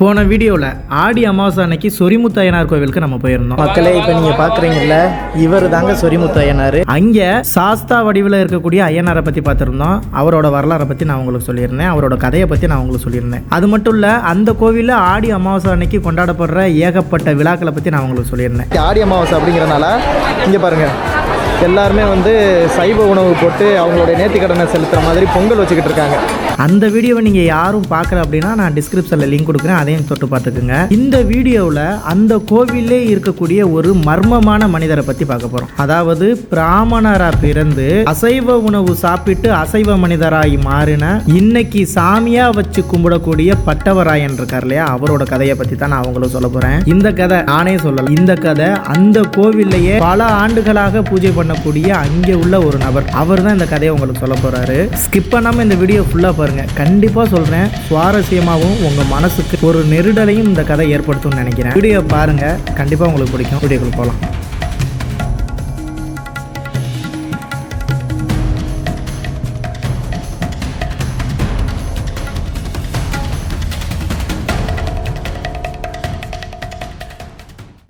போன வீடியோவில் ஆடி அமாவாசை அன்னைக்கு சொரிமுத்து அய்யனார் கோவிலுக்கு நம்ம போயிருந்தோம். மக்களே, இப்போ நீங்கள் பார்க்குறீங்கல்ல, இவர் தாங்க சொரிமுத்து அய்யனார். அங்கே சாஸ்தா வடிவில் இருக்கக்கூடிய அய்யனாரை பற்றி பார்த்துருந்தோம். அவரோட வரலாறை பற்றி நான் உங்களுக்கு சொல்லியிருந்தேன். அவரோட கதையை பற்றி நான் உங்களுக்கு சொல்லியிருந்தேன். அது மட்டும் இல்லை, அந்த கோவிலில் ஆடி அமாவாசை அன்னைக்கு கொண்டாடப்படுற ஏகப்பட்ட விழாக்களை பற்றி நான் உங்களுக்கு சொல்லியிருந்தேன். ஆடி அமாவாசை அப்படிங்கிறனால இங்கே பாருங்கள், எல்லாருமே சைவ உணவு போட்டு அவங்களுடைய நேர்த்திக்கடனை செலுத்துகிற மாதிரி பொங்கல் வச்சுக்கிட்டு இருக்காங்க. அந்த வீடியோவை நீங்கள் யாரும் பார்க்கல அப்படின்னா நான் டிஸ்கிரிப்ஷனில் லிங்க் கொடுக்குறேன், அதையும் தொட்டு பார்த்துக்குங்க. இந்த வீடியோவில் அந்த கோவிலே இருக்கக்கூடிய ஒரு மர்மமான மனிதரை பற்றி பார்க்க போகிறோம். அதாவது பிராமணராக பிறந்து அசைவ உணவு சாப்பிட்டு அசைவ மனிதராகி மாறின இன்னைக்கு சாமியாக வச்சு கும்பிடக்கூடிய பட்டவராயன் இருக்கார் இல்லையா, அவரோட கதையை பற்றி தான் நான் அவங்களுக்கு சொல்ல போகிறேன். இந்த கதை நானே சொல்லலாம். இந்த கதை அந்த கோவில்லையே பல ஆண்டுகளாக பூஜை பண்ணக்கூடிய அங்கே உள்ள ஒரு நபர். அவர் தான் இந்த கதையை உங்களுக்கு சொல்ல போகிறாரு. ஸ்கிப் பண்ணாமல் இந்த வீடியோ ஃபுல்லாக பாருங்க. கண்டிப்பா சொல்றேன், சுவாரஸ்யமாகவும் உங்க மனசுக்கு ஒரு நெருடலையும் இந்த கதை ஏற்படுத்தும்னு நினைக்கிறேன். வீடியோ பாருங்க, கண்டிப்பா உங்களுக்கு பிடிக்கும். வீடியோக்குள்ள போகலாம்.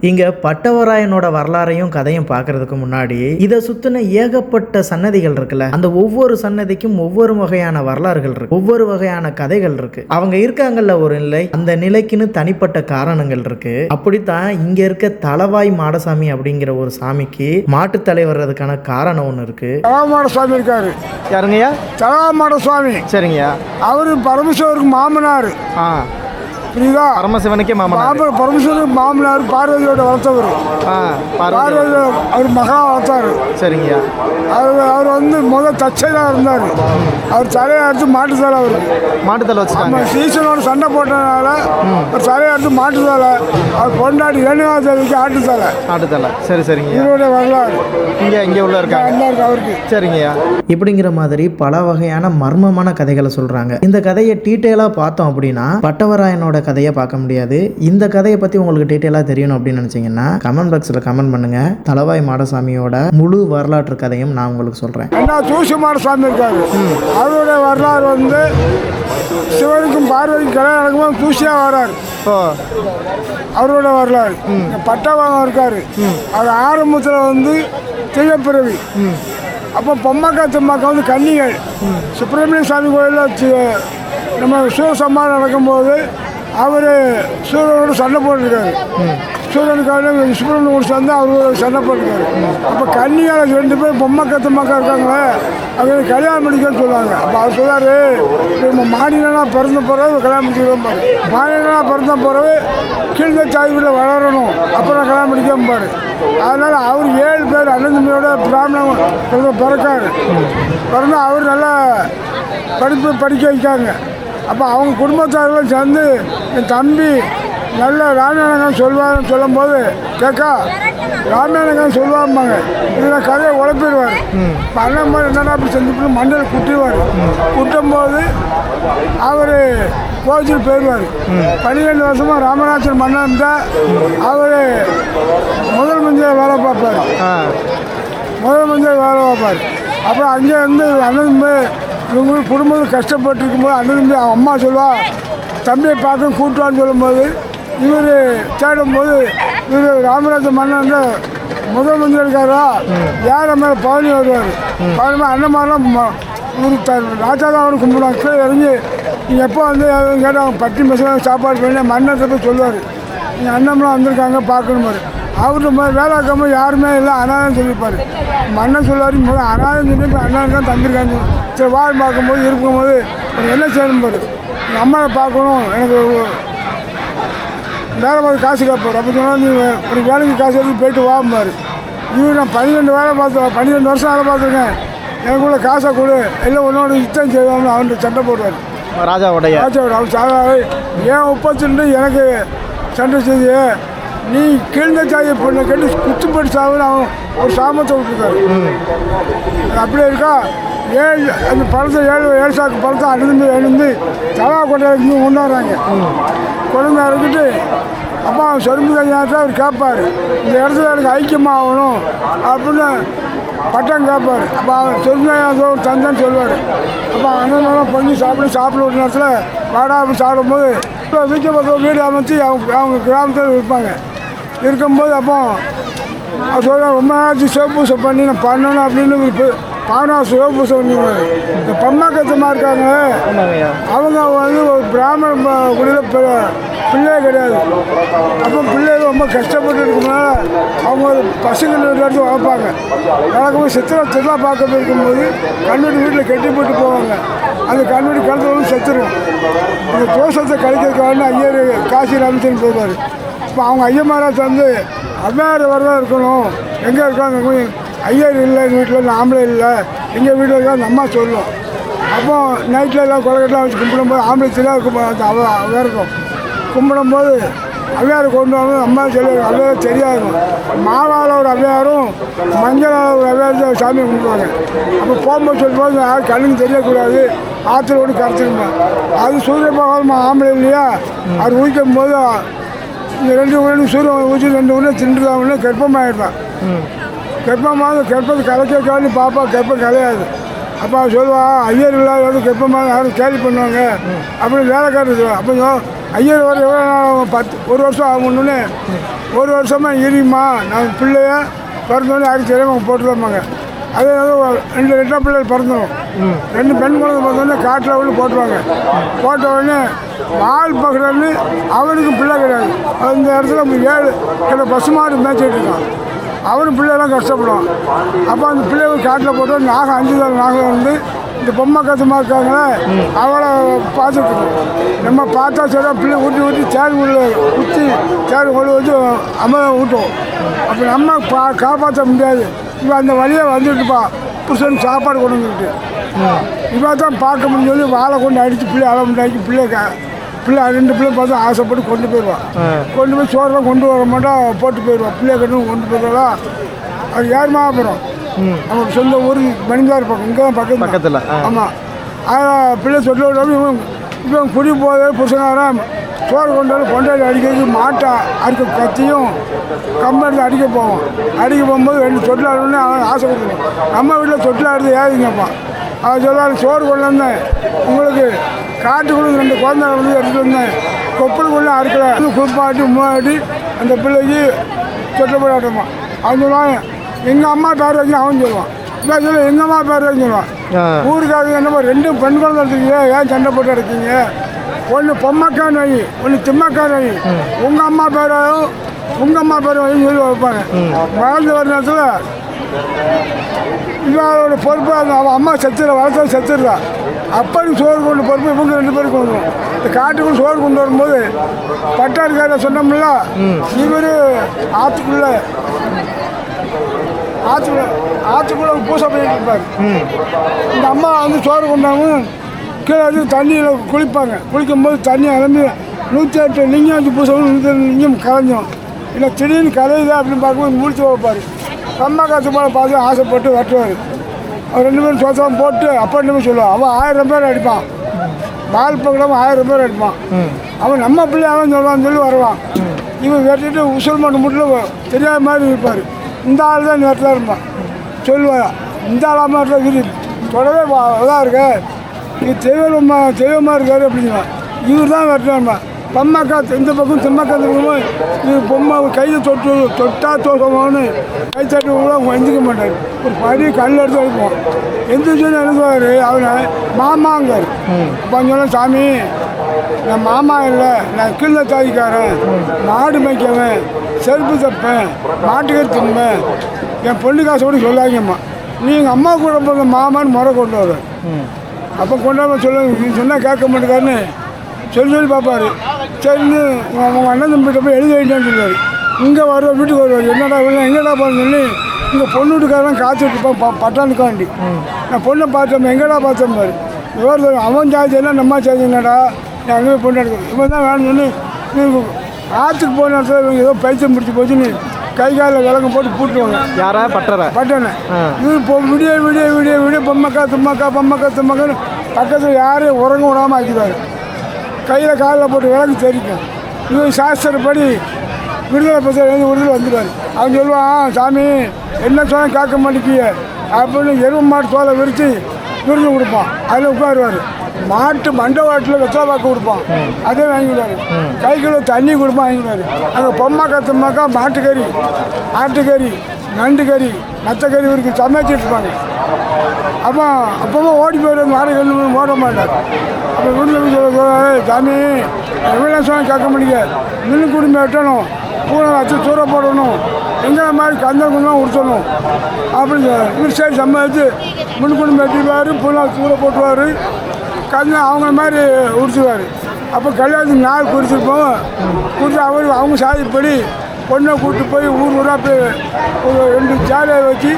இங்க பட்டவராயனோட வரலாறையும் கதையும் பார்க்கறதுக்கு முன்னாடி இதை சுத்தின ஏகப்பட்ட சன்னதிகள் இருக்குல்ல, அந்த ஒவ்வொரு சன்னதிக்கும் ஒவ்வொரு வகையான வரலாறுகள் இருக்கு, ஒவ்வொரு வகையான கதைகள் இருக்கு. அவங்க இருக்காங்கல்ல ஒரு நிலை, அந்த நிலைக்குன்னு தனிப்பட்ட காரணங்கள் இருக்கு. அப்படித்தான் இங்க இருக்க தளவாய் மாடசாமி அப்படிங்கிற ஒரு சாமிக்கு மாட்டு தலை வர்றதுக்கான காரணம் ஒண்ணு இருக்கு. தலவாமாடசாமி இருக்காரு. யாருங்கய்யா? தலவாமாடசாமி. சரிங்கய்யா. அவரு பரமேஸ்வருக்கு மாமனார். புரியுதா? பரமசிவனுக்கே மாமனார். பரமேஸ்வருக்கு மாமனார் பார்வதியோட வளர்த்தவர். பார்வதி அவர் மகா வளர்த்தாரு. சரிங்கய்யா. அவர் முதல் தச்சைதான் இருந்தார். அவர் தலையை எடுத்து மாட்டு தலை, அவரு மாட்டுத்தலை வச்சுக்காங்க. சீசனோட சண்டை போட்டதுனால அவர் தலையை எடுத்து மாட்டு தலை, அவர் பொண்டாடி ரேணுகா தேவிக்கு ஆட்டுத்தலை. ஆட்டுத்தலை. சரி சரிங்க. இவருடைய வரலாறு இங்கே உள்ள இருக்காங்க அவருக்கு. சரிங்கய்யா. இப்படிங்கிற மாதிரி பல வகையான மர்மமான கதைகளை சொல்றாங்க. இந்த கதையை டீட்டெயிலாக பார்த்தோம் அப்படின்னா பட்டவராயனோட கதையை பார்க்க முடியாது. இந்த கதையை பத்தி உங்களுக்கு டீட்டெயிலாக தெரியணும் அப்படின்னு நினைச்சீங்கன்னா கமெண்ட் பாக்ஸ்ல கமெண்ட் பண்ணுங்க. தளவாய் மாடசாமியோட முழு வரலாற்று கதையும் நான் உங்களுக்கு சொல்றேன். தூசி மாடசாமி இருக்காரு. அவருடைய வரலாறு சிவனுக்கும் பார்வதிக்கும் கல்யாணம் நடக்கும்போது தூசியா வராரு. அவரோட வரலாறு. பட்டவாகம் இருக்காரு. அது ஆரம்பத்தில் திகப்பிறவி. அப்போ பொம்மக்கா திம்மாக்கா கன்னிகள். சுப்பிரமணிய சாமி கோயிலில் நம்ம சூரசம்மான் நடக்கும்போது அவர் சூரியனோட சண்டை போட்டிருக்காரு. சூரியனுக்காக சுப்பிரமணியோட சேர்ந்து அவரோட சண்டை போட்டிருக்காரு. அப்போ கன்னியால் 2 பேர் பொம்மக்கா திம்மாக்கா இருக்காங்களே, அவங்க கல்யாணம் பண்ணிக்கன்னு சொல்லுவாங்க. அப்போ அவர் சொல்றாரு, நம்ம மாநிலம்லாம் பிறந்த பிறகு கல்யாணம் பண்ணிக்கிறோம் பாரு, மாநிலம்லாம் பிறந்த பிறகு கீழ்ந்த சாதியில் வளரணும், அப்புறம் கல்யாணம் பண்ணிக்காம பாரு. அதனால் அவர் 7 பேர் அண்ணன் தம்பியோட பிராமணன் பிறக்காரு. பிறந்து அவர் நல்லா படிக்க வைக்காங்க. அப்போ அவங்க குடும்பத்தாரெல்லாம் சேர்ந்து என் தம்பி நல்ல ராமாயணம் சொல்லுவாருன்னு சொல்லும்போது கேட்கா ராமாயணம் சொல்லுவாம்பாங்க. இதில் கதையை உழப்பிடுவார். இப்போ அண்ணன் மாதிரி என்னடா அப்படி செஞ்சுட்டு மண்டல் குட்டிடுவார். குட்டும்போது அவர் கோச்சில் போயிடுவார். 12 வருஷமாக ராமநாதன் மன்னன் தான் அவர் முதல் மஞ்சள் வேலை பார்ப்பார். அப்புறம் அங்கே அண்ணன் இவங்க குடும்பத்தில் கஷ்டப்பட்டு இருக்கும்போது அண்ணன் தம்பி அவன் அம்மா சொல்லுவா தம்பியை பார்க்க கூட்டுவான்னு சொல்லும்போது இவர் தேடும்போது இவர் ராமராஜ மன்னன் முதல் மந்திரி இருக்காரா, யார் மேலே பழனி வருவார். பழனி அண்ணன்மாரெலாம் இவர் ராஜா தான் அவனை கும்பிடுவாங்க. கீழே இறங்கி நீங்கள் எப்போ கேட்டால் அவங்க பட்டி மசலாம் சாப்பாடு பண்ணி மன்னத்தை போய் சொல்லுவார், நீங்கள் அண்ணன்லாம் வந்திருக்காங்க பார்க்கணும். அவர்கிட்ட வேலைக்காமல் யாருமே இல்லை, அனாதம் சொல்லியிருப்பார். மன்னன் சொல்லுவார், முதல் அனாதம் சொல்லி இப்போ அண்ணன் தான் தந்திருக்காங்க. சரி வாழ் பார்க்கும்போது இருக்கும்போது என்ன செய்யணும் பாரு, எங்கள் அம்மாவை பார்க்கணும், எனக்கு வேலை பார்த்து காசு கேட்பார். அப்போ சொன்னால் நீ உனக்கு வேலைக்கு காசு எடுத்து போயிட்டு வாம்பார். இவர் நான் 12 வருஷம் வேலை பார்த்துருக்கேன், எனக்குள்ள காசை கொடு, எல்லாம் ஒன்றோட யுத்தம் செய்வாங்க அவன்கிட்ட சண்டை போடுவார். ராஜாவோட அவர் சாதாவே ஏன் உப்பச்சுட்டு எனக்கு சண்டை செய்து நீ கீழ்ந்த சாதியை பொண்ணை கேட்டு குத்துப்பட்டு சாவுன்னு அவன் ஒரு சாமத்தை விட்டுருக்காரு. அப்படியே இருக்கா, அந்த பழத்தை 7 சாக்கு பழத்தை அணுந்து எழுந்து தலா கொண்டாடி கொண்டு வர்றாங்க. கொண்டு இறக்கிட்டு அப்போ அவன் சொரும்புதான் அவர் கேட்பார், இந்த இடத்துல எனக்கு ஐக்கியமாக ஆகணும் அப்படின்னு பட்டம் கேட்பார். அப்போ அவன் சொருமையாக தந்தான்னு சொல்லுவார். அப்போ அண்ணன் பொங்கி சாப்பிட ஒரு நேரத்தில் வாடா அப்படி சாப்பிடும்போது இப்போ வீட்டு பக்கம் வீடு அமைச்சு அவங்க கிராமத்தில் இருப்பாங்க. இருக்கும்போது அப்போ அது சொல்ல ரொம்ப நாளைக்கு சிவப்பூசை பண்ணி நான் பண்ணணும் அப்படின்னு பாவனா சிவப்பூசை பண்ணிடுவாங்க. இந்த பம்மாக்கத்தமாக இருக்காங்க, அவங்க வந்து ஒரு பிராமண குடியில் பிள்ளையே கிடையாது. அப்போ பிள்ளைகள் ரொம்ப கஷ்டப்பட்டு இருக்கும்போது அவங்க ஒரு பசங்க எடுத்து வளர்ப்பாங்க. வளர்க்கும்போது சித்திரா பார்க்க போயிருக்கும்போது கண்ணுடி வீட்டில் கட்டி போட்டு போவாங்க. அந்த கண்ணுடி கழுத்துல வந்து செத்துரும். அந்த தோஷத்தை கழிக்கிறதுக்காக ஐயர் காசி ராமச்சந்திரன் போவார். இப்போ அவங்க ஐயமாராஜ் வந்து அவ்வையார் வரதான் இருக்கணும், எங்கே இருக்காங்க ஐயர் இல்லை, எங்கள் வீட்டில் ஆம்பளை இல்லை, எங்கள் வீட்டில் இருக்கா அந்த அம்மா சொல்லும். அப்போ நைட்டில் எல்லாம் கொலக்கட்டெலாம் வச்சு கும்பிடும்போது ஆம்பளை தெரியா இருக்கும், அவ்வையா இருக்கும். கும்பிடும்போது அவ்வையார் கொண்டு வந்து அம்மா சொல்லி அவ்வையார் தெரியாது. மாவால் ஒரு அவ்வையாரும் மஞ்சளால் ஒரு அவ்வையார் சாமியை கும்பிடுவாங்க. அப்போ போகும்போது சொல்லும்போது யாரும் கண்ணுக்கு தெரியக்கூடாது, ஆற்றுல ஒன்று கரைச்சிருப்பேன். அது சூரிய பகவான் ஆம்பளை இல்லையா, அது ஊய்க்கும் போது இந்த 2 உடனே சூரியன் ஊற்றி 2 உடனே தின்றுதாவுன்னு கர்ப்பமாகிடுறான். கர்ப்பமாக கர்ப்பத்தை கலைக்கான்னு பாப்பா கர்ப்பம் கலையாது. அப்போ அவன் சொல்லுவா ஐயர் இல்லாத கர்ப்பமாக யாரும் கேள்வி பண்ணுவாங்க அப்படின்னு வேலைக்காரர் சொல்லுவாள். அப்போ ஐயர் வர எவ்வளோ நாள் 1 வருஷம் ஆகணுன்னே 1 வருஷமாக இருமா நான் பிள்ளைய பிறந்தோடனே யாரும் தெரியாமல் போட்டுருவாங்க. அதே 2 ரெட்டை பிள்ளைகள் பிறந்துடும். 2 பெண் குழந்தை பிறந்தோடனே காட்டில் ஒன்று போட்டுருவாங்க. போட்ட உடனே வால் பகடன்னு அவனுக்கு பிள்ளை கிடையாது. அந்த இடத்துல 7 கிட்ட பசுமாடு மேய்ச்சிட்டு இருக்கான். அவனும் பிள்ளைலாம் கஷ்டப்படுவான். அப்போ அந்த பிள்ளைகள் காட்டில் போட்டு நாகம் 5 நாள் நாகம் வந்து இந்த பொம்மை கத்தமாக இருக்காங்களே அவளை பார்த்துட்டு நம்ம பார்த்தா சொல்ல பிள்ளை ஊட்டி சேர் உள்ள ஊற்றி சேர் கொண்டு வச்சு அம்மா ஊட்டும். அப்போ நம்ம காப்பாற்ற முடியாது. இப்போ அந்த வழியை வந்துட்டுப்பா புருஷன் சாப்பாடு கொண்டு வந்துட்டு இவா தான் பார்க்க முடியும் சொல்லி வாழை கொண்டு அடித்து பிள்ளை அளவுண்டாக்கி பிள்ளை 2 பிள்ளை பார்த்து ஆசைப்பட்டு கொண்டு போயிடுவான். கொண்டு போய் சோறுலாம் கொண்டு வர மாட்டோம் போட்டு போயிடுவான். பிள்ளைய கட்டு கொண்டு போயிடுவா. அது யார் மாப்பிடும் அவங்க சொந்த ஊர் மணிந்தார் பக்கம் இங்கே தான் பக்கத்தில். ஆமாம், அதில் பிள்ளை சொல்லி விடாமல் இவன் குடி போதே புருஷனாரம் சோறு கொண்டாடி அடிக்கிறது மாட்டை அடிக்க கத்தியும் கம்பெடுத்து அடிக்க போவோம். அடிக்க போகும்போது 2 தொட்டில் ஆடணுன்னு அவன் ஆசைப்படுவோம். நம்ம வீட்டில் தொட்டில் ஆடுறது ஏதுங்கப்பா. அவன் சொல்லுவாள் சோறு கொண்டு வந்தேன் உங்களுக்கு காட்டுக்குள்ள 2 குழந்தை வந்து எடுத்துகிட்டு வந்தேன் கொப்பலுக்குள்ளே அறுக்கலை குளிப்பாட்டி மூவாட்டி அந்த பிள்ளைக்கு தொட்டில் போய் ஆட்டமா. அவன் சொல்லுவான் எங்கள் அம்மா பேர் வைக்கணும். அவன் சொல்லுவான் இல்லை சொல்ல எங்கள் அம்மா பேர் வைக்க சொல்லுவான். ஊருக்காக என்னப்போ 2 பெண் குழந்தை எடுத்துக்கீங்க, ஏன் சண்டை போட்டு எடுக்கீங்க, ஒன்று பொம்மக்கான் வை ஒன்று திம்மக்கான் வை, உங்கள் அம்மா பேரையும் உங்கள் அம்மா பேர் வைன்னு சொல்லி வைப்பாங்க. வளர்ந்து வர நேரத்தில் இவளோட பொறுப்பு அந்த அவன் அம்மா வளர்த்தா செத்துடுறா. அப்படி சோறு கொண்டு பொறுப்பு இவங்க 2 பேரும் கொண்டு வரும். இந்த காட்டுக்குள்ள சோறு கொண்டு வரும்போது பட்டாரிக்கார சொன்னோம்ல இவர் ஆற்றுக்குள்ளே பூசை பண்ணிட்டு இருப்பார். இந்த அம்மா வந்து சோறு கொண்டாமல் கீழே வந்து தண்ணியில் குளிப்பாங்க. குளிக்கும்போது தண்ணி அலம்பி 108 லிங்கம் வச்சு பூசை 108 லிங்கம் கலைஞ்சோம். இல்லை திடீர்னு கலையுதா அப்படின்னு பார்க்கும்போது முடிச்சு வைப்பார். அம்மா காசு போல பார்த்து ஆசைப்பட்டு வெட்டுவார். அவர் 2 பேரும் சோத்தம் போட்டு அப்போ 2 பேரும் சொல்லுவான். அவன் 1000 பேர் அடிப்பான். பால் பக்கடாமல் 1000 பேர் அடிப்பான். அவன் நம்ம பிள்ளை அவன் சொல்லுவான்னு சொல்லி வருவான். இவன் வெட்டிட்டு உசுல் மட்டும் முட்டில் தெரியாத மாதிரி இருப்பார். இந்த ஆள் தான் இந்த இடத்துல இருப்பான். சொல்லுவான் இந்த ஆளாமல் இடத்துல இருக்குது தொடவே இதாக இருக்க இது தெய்வமாக இருக்காரு அப்படிங்குவான். இவர் தான் வெட்டினாருமா. பம்மாக்கா இந்த பக்கம் திம்மக்கா இருக்கும்போது இது பொம்மை கையில் தொட்டா தோசமானு கை தட்டு அவங்க எந்திக்க மாட்டார். ஒரு படி கல் எடுத்து வைப்போம். எந்திரிச்சோன்னு எழுதுவார். அவனை மாமாங்கார். அப்போ சொன்ன சாமி நான் மாமா இல்லை, நான் கீழே தாதிக்காரன், மாடு மேய்க்கவன், செருப்பு தப்பேன், மாட்டுக்கறி தின்பேன், என் பொண்ணு காசு கூட சொல்லாங்கம்மா, நீ எங்கள் அம்மா கூட போகிற மாமான்னு முறை கொண்டு வர. அப்போ கொண்டாம சொல்ல நீ சொன்னால் கேட்க மாட்டேக்காருன்னு சொல்லி பார்ப்பார். சரின்னு அவங்க அண்ணன் தம்பிகிட்ட போய் எழுதி வைட்டான்னு சொல்லுவார். இங்கே வருவார், வீட்டுக்கு வருவார். என்னடா இல்லை எங்கடா போகணும்னு சொல்லி இங்கே பொண்ணு வீட்டுக்காரெல்லாம் காத்துட்ருப்பான் பட்டானுக்காண்டி. நான் பொண்ணை பார்த்தோம் எங்கடா பார்த்தோம் பாரு. விவரம் அவன் சாய்ச்சா நம்ம சாய்ச்சிங்கடா நான் அங்கே போய் பொண்ணு எடுக்கணும். இவன் தான் வேணும்னு சொல்லி நீங்கள் ஆற்றுக்கு போன இடத்துல இவங்க ஏதோ பைத்தியம் பிடிச்சி போச்சுன்னு கை காலில் விளக்கம் போட்டு பூட்டுவாங்க. யாரா பட்டனை இது இப்போ விடிய விடிய விடிய விடிய பொம்மக்கா தும்மக்கான்னு பக்கத்தில் யாரையும் உறங்க விடாமல் ஆக்கிடுவார். கையில் காலில் போட்டு விளக்கு தெரிக்கும். இவன் சாஸ்திரப்படி விடுதலை பத்திரம் விடுதலை வந்துடுவார். அவன் சொல்லுவான் சாமி என்ன சொன்னால் கேட்க மாட்டேங்கிய அப்படின்னு எருவு மாட்டு தோலை விரித்து விருது கொடுப்பான். அதில் உட்காருவார். மாட்டு மண்டபாட்டில் வெத்தலை பாக்கு கொடுப்பான், அதே வாங்கிடுவாரு. கைக்குள்ள தண்ணி கொடுப்பான், வாங்கிடுவாரு. அங்கே பொம்மாக்கா தும்மாக்கா மாட்டுக்கறி, ஆட்டுக்கறி, நண்டு கறி, மற்றக்கறி இவருக்கு சமைச்சிட்டு இருப்பாங்க. அப்போ ஓடி போயிடுவாங்க, வாடகை ஓட மாட்டார். அப்போ வீட்டில் சொல்ல சாமி எவ்வளோ சொன்னால் கேட்க முடியல, மின்னு குடும்பம் வெட்டணும், பூனை வச்சு தூர போடணும், எங்களை மாதிரி கந்தம் குந்தம் உடுத்தணும் அப்படின்னு இவர் சரி சம்பாதிச்சு மின்னு குடும்பம் வெட்டிடுவார், பூனை தூர போட்டுவார், கந்தம் அவங்கள மாதிரி உடுத்துவார். அப்போ கல்யாணத்துக்கு நாள் குறிச்சிருப்போம், குறித்து அவங்க சாதிப்படி பொண்ணை கூப்பிட்டு போய் ஊராக போய் ஒரு 2 சேலையை வச்சு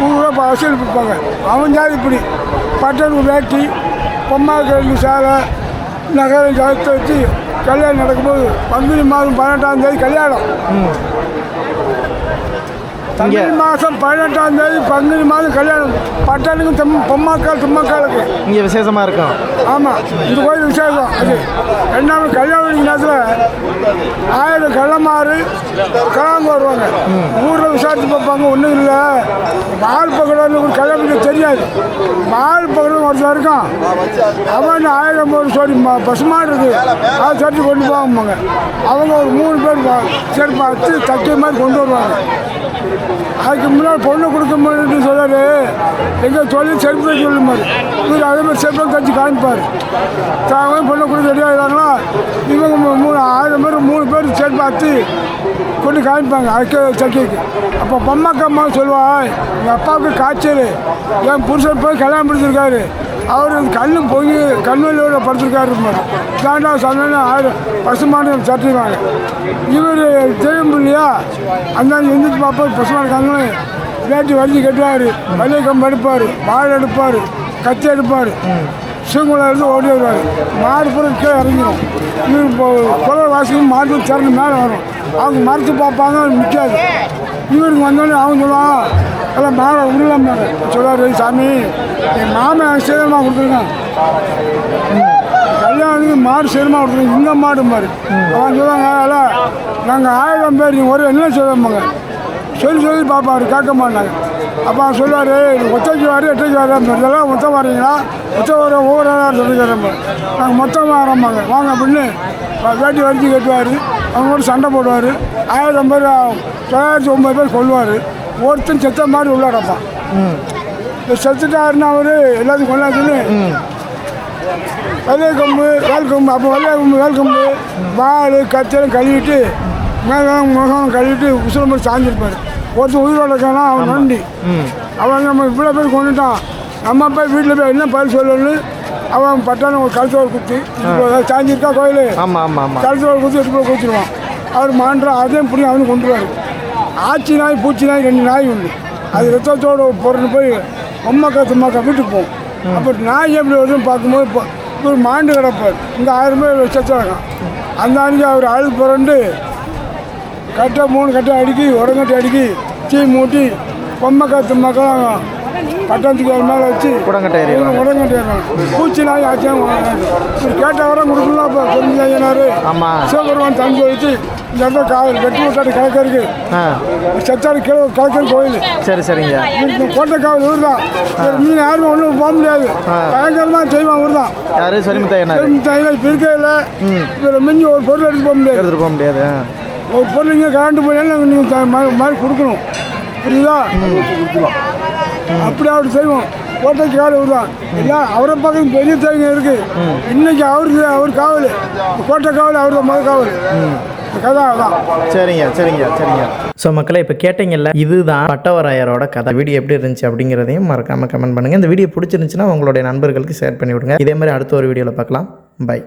ஊராக வசூல் கொடுப்பாங்க. அவன் ஜாதிப்படி பட்டனுக்கு வேட்டி, பொம்மாவுக்கு 2 சேலை, நகரை ஜாதத்தை வச்சு கல்யாணம் நடக்கும்போது பங்குனி மாதம் 18ஆம் தேதி கல்யாணம். தமிழ் மாதம் 18ஆம் தேதி பங்குனி மாதம் கல்யாணம். பட்டனுக்கும் பொம்மாக்கால் தும்மாக்காலுக்கு இங்கே விசேஷமாக இருக்கும். ஆமாம், இந்த கோயில் விசேஷம். அது ரெண்டாவது கல்யாணம் நேரத்தில் 1000 கள்ளமாறு கலாங்க வருவாங்க. ஊரில் விசாரித்து பார்ப்பாங்க, ஒன்றும் இல்லை மால் பகடன்னு ஒரு கல்யாணம் தெரியாது. மால் பகடம் ஒருத்தர் இருக்கான், அவன் 1000 ஒரு சோடி பசுமாடு இருக்குது, அதை தட்டி கொண்டு போவாங்க. அவங்க ஒரு 3 பேர் சரி பார்த்து தட்டி மாதிரி கொண்டு வருவாங்க. அதுக்கு முன்னாடி பொண்ணு கொடுக்க முடியும்னு சொல்கிறாரு, எங்கள் தொழில் செருப்பு சொல்ல மாதிரி இவர் அதே மாதிரி செருப்பை தச்சு காமிப்பார். தாங்க பொண்ணை கொடுக்க ரெடி ஆகிடுறாங்களா, இவங்க 1000 பேர் 3 பேர் செருப்பு பார்த்து கொண்டு காமிப்பாங்க அதுக்கு சக்கைக்கு. அப்போ பொம்மாக்கம்மா சொல்லுவா, எங்கள் அப்பாவுக்கு காய்ச்சல், என் புருஷன் போய் கல்யாணம் பிடிச்சிருக்காரு, அவர் கண்ணு பொங்கி கண்வெளியோட படுத்திருக்காரு, தாண்டா சமையல் 1000 பசுமாடு சட்டிடுவாங்க. இவர் தெரியும் இல்லையா, அந்த எந்திரிச்சு பார்ப்பார், பசுமாடு கண்ணு வேட்டி வலிச்சு கட்டுவார், வலிய கம்பு எடுப்பார், வாழை எடுப்பார், கத்தி எடுப்பார், சிவங்குளம் எடுத்து ஓடி வருவார். மாடு பூரா கீழே இறங்கிடும். இவர் இப்போ குளர் வாசிக்கும் மாடு திறந்து மேலே வரும், அவங்க மறைச்சு பார்ப்பாங்க, நிற்காது. இவருக்கு வந்தோடனே அவங்க சொல்லுவான், எல்லாம் மேலே உருளாம சொல்லுவார், சாமி என் மாமன் சேதமாக கொடுத்துருக்கான், கல்யாணத்துக்கு மாடு சேதமாக கொடுத்துருக்கோம், இந்த மாடு மாதிரி. அவன் சொல்லுவாங்க, எல்லாம் நாங்கள் 1000 பேர், நீங்கள் ஒரு என்ன சொல்லுவாங்க சொல்லி பார்ப்பாரு, கேட்க மாட்டாங்க. அப்போ அவன் சொல்லுவார், ஒத்தைக்கு வாரு எட்டைக்கு வரேன், இதெல்லாம் மொத்தம் வரீங்களா, மொத்தம் வர ஒவ்வொரு ஆளாக சொல்லிக்கிறோம், நாங்கள் மொத்தமாக வரோம்பாங்க, வாங்க அப்படின்னு வேட்டி வரிச்சு கட்டுவார். அவங்க கூட சண்டை போடுவார். 1000 பேர் 909 பேர் கொள்வார். ஒருத்தன் செத்த மாதிரி உள்ளாடப்பான். செத்துட்டாருன்னா அவர் எல்லாத்தையும் கொண்டாச்சுன்னு வெள்ளைய கம்பு வேல் கம்பு, அப்போ வெள்ளைய கம்பு வேல் கம்பு வால் கத்தியெல்லாம் கழுவிட்டு முகம் கழுவிட்டு உசுரம் போய் சாஞ்சிருப்பார். ஒருத்தர் உயிரோட இருக்கானா அவன் நண்டி, அவன் நம்ம இவ்வளோ பேர் கொண்டுட்டான், நம்ம போய் வீட்டில் போய் என்ன பதில் சொல்லணும்னு அவன் பட்டான ஒரு கழுத்தோடு குத்தி சாஞ்சிருக்கா கோயில், கழுத்தோடு குத்தி எடுத்து போய் குத்திடுவான். அவர் மாண்டா அதையும் பிடிக்கும், அவனு கொண்டுருவார். ஆச்சி நாய் பூச்சி நாய் 2 நாய் உண்டு, அது ரத்தத்தோடு பொருள் போய் அம்மாக்கா தும்மாக்கா வீட்டுக்கு போகும். அப்போ நாய் எப்படி வருதுன்னு பார்க்கும்போது ஒரு மாண்டு கிடப்பார். இங்கே 1000 பேர் செத்துறாங்க. அந்த அன்றைக்கி அவர் அழுது புரண்டு கட்டை 3 கட்டை அடிக்கி உடங்கட்டை அடிக்கி தீ மூட்டி பொம்மைக்கா தும்மாக்கா பட்டத்துக்கு அது மேலே வச்சு உடங்கட்டை பூச்சி நாய் ஆச்சியாக கேட்ட வரம் கொடுக்கலாம். இப்போ தெரிஞ்சாரு சிவபெருமான் தங்கி வச்சு இந்த இடத்துல காவல் வெட்டி விட்டாரு கலக்கருக்கு செத்தாரு கீழே கலக்கர் கோயில். சரி சரிங்க. கோட்டை காவல் ஊர் தான். மீன் யாருமே ஒன்றும் போக முடியாது, பயங்கரமாக செய்வான் ஊர் தான். யாரு இப்போ இருக்கே இல்லை, இதில் மிஞ்சி ஒரு பொருள் எடுத்து போக முடியாது. ஒரு பொருள் இங்கே கரண்ட் போனாலும் நீங்கள் மாதிரி கொடுக்கணும், புரியுதா? அப்படி அப்படி செய்வோம். கோட்டைக்கு காவல் ஊர் தான். இல்லை அவரை பக்கம் பெரிய தேங்க இருக்குது. இன்னைக்கு அவர் காவல், கோட்டை காவல் அவர் தான் முதல் காவல். கதை தான். சரிங்க சரிங்க சரிங்க. ஸோ மக்களை இப்போ கேட்டீங்கல்ல, இதுதான் பட்டவராயரோட கதை. வீடியோ எப்படி இருந்துச்சு அப்படிங்கிறதையும் மறக்காமல் கமெண்ட் பண்ணுங்கள். இந்த வீடியோ பிடிச்சிருந்துச்சுன்னா உங்களுடைய நண்பர்களுக்கு ஷேர் பண்ணி விடுங்க. இதே மாதிரி அடுத்த ஒரு வீடியோவில் பார்க்கலாம். பை.